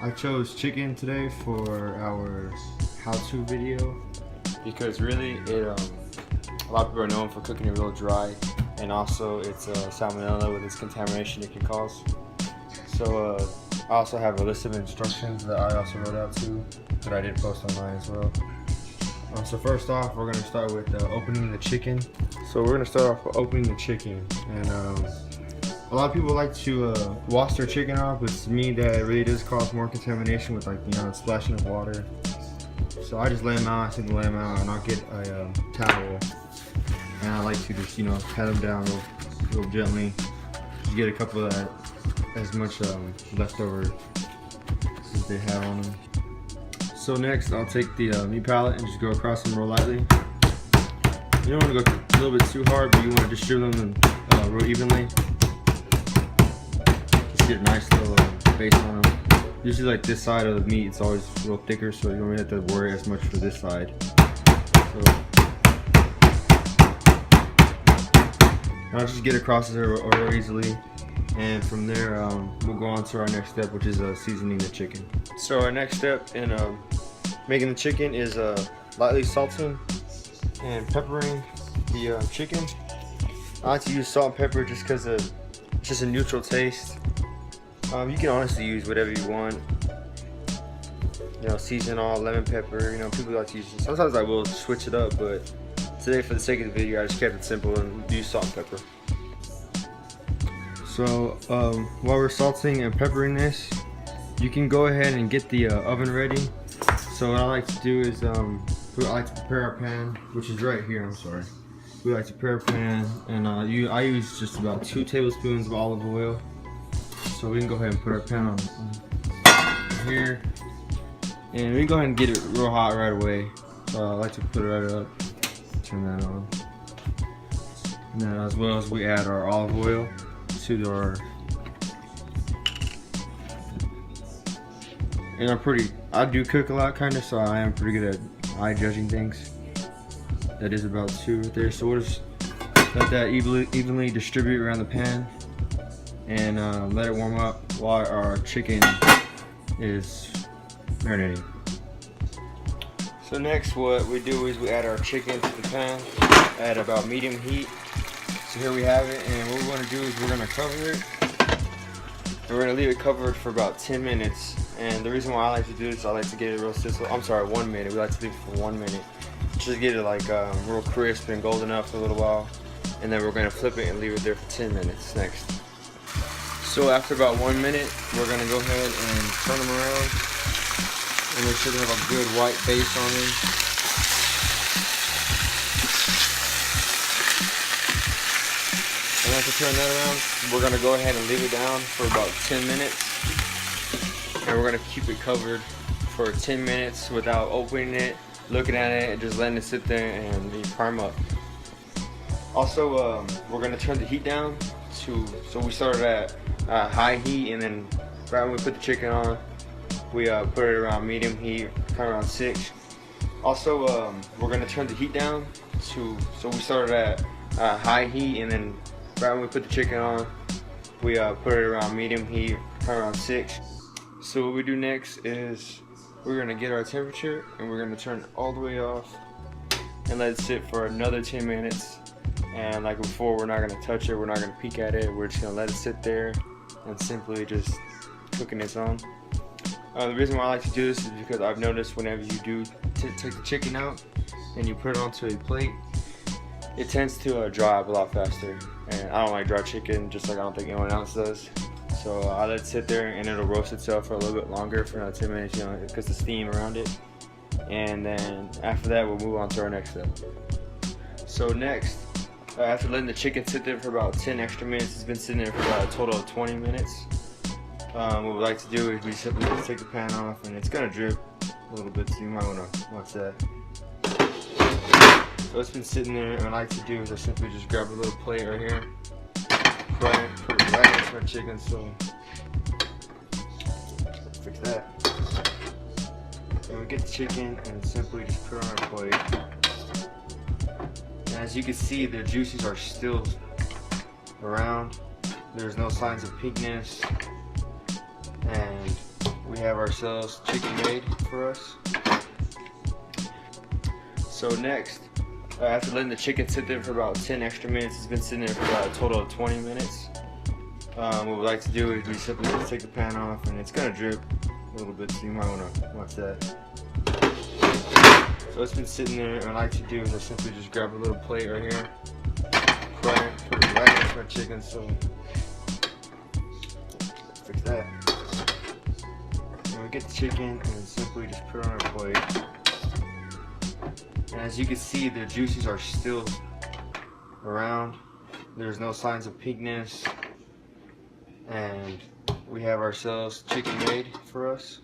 I chose chicken today for our how-to video because really a lot of people are known for cooking it real dry, and also it's salmonella with its contamination it can cause. So I also have a list of instructions that I also wrote out too that I did post online as well. So first off, we're going to start with opening the chicken. So we're going to start off with opening the chicken, and a lot of people like to wash their chicken off, but to me that really does cause more contamination with, like, you know, splashing of water. So I just lay them out, I simply lay them out, and I'll get a towel, and I like to just, you know, pat them down real gently. Just get a couple of that, as much leftover as they have on them. So next, I'll take the meat pallet and just go across them real lightly. You don't want to go a little bit too hard, but you want to distribute them real evenly. Just get a nice little base on them. Usually, like this side of the meat, it's always real thicker, so you don't really have to worry as much for this side. So I'll just get across there real easily. And from there, we'll go on to our next step, which is seasoning the chicken. So our next step in making the chicken is lightly salting and peppering the chicken. I like to use salt and pepper just because it's just a neutral taste. You can honestly use whatever you want. You know, season all, lemon pepper. You know, people like to use it. Sometimes I will switch it up, but today, for the sake of the video, I just kept it simple and use salt and pepper. So while we're salting and peppering this, you can go ahead and get the oven ready. So what I like to do is I like to prepare our pan, which is right here. I'm sorry. We like to prepare a pan, and I use just about 2 tablespoons of olive oil. So we can go ahead and put our pan on here, and we can go ahead and get it real hot right away. So I like to put it right up, turn that on, and then as well as we add our olive oil to our, and I do cook a lot kind of, so I am pretty good at eye judging things. That is about 2 right there. So we'll just let that evenly distribute around the pan, and let it warm up while our chicken is marinating. So next, what we do is we add our chicken to the pan at about medium heat. So here we have it, and what we're going to do is we're going to cover it, and we're going to leave it covered for about 10 minutes. And the reason why I like to do this, I like to get it real sizzle. I'm sorry, 1 minute. We like to leave it for 1 minute. Just get it like real crisp and golden up for a little while, and then we're going to flip it and leave it there for 10 minutes next. So after about 1 minute, we're going to go ahead and turn them around and make sure they have a good white base on them. And after turning that around, we're going to go ahead and leave it down for about 10 minutes. And we're going to keep it covered for 10 minutes without opening it, looking at it, and just letting it sit there and prime up. Also, we're going to turn the heat down to, so we started at high heat, and then right when we put the chicken on, we put it around medium heat, kind of around 6. Also, we're going to turn the heat down to, so we started at high heat, and then right when we put the chicken on, we put it around medium heat, kind of around 6. So what we do next is we're going to get our temperature, and we're going to turn it all the way off and let it sit for another 10 minutes. And like before, we're not going to touch it, we're not going to peek at it, we're just going to let it sit there and simply just cooking its own. The reason why I like to do this is because I've noticed whenever you do take the chicken out and you put it onto a plate, it tends to dry up a lot faster. And I don't like dry chicken, just like I don't think anyone else does. So I let it sit there, and it'll roast itself for a little bit longer, for another 10 minutes, you know, because the steam around it. And then after that, we'll move on to our next step. So next, after letting the chicken sit there for about 10 extra minutes, it's been sitting there for about a total of 20 minutes. What we like to do is we simply just take the pan off, and it's gonna drip a little bit, so you might want to watch that. So it's been sitting there, and what I like to do is I simply just grab a little plate right here, put it right next to our chicken. So let's fix that. And we get the chicken and simply just put it on our plate. And as you can see, the juices are still around. There's no signs of pinkness, and we have ourselves chicken made for us. So next, after letting the chicken sit there for about 10 extra minutes, it's been sitting there for about a total of 20 minutes. What we like to do is we simply just take the pan off, and it's gonna drip a little bit, so you might want to watch that. So it's been sitting there, and what I like to do is I simply just grab a little plate right here, put it right next to my chicken, so let's fix that. And we get the chicken and simply just put it on our plate. And as you can see, the juices are still around. There's no signs of pinkness. And we have ourselves chicken made for us.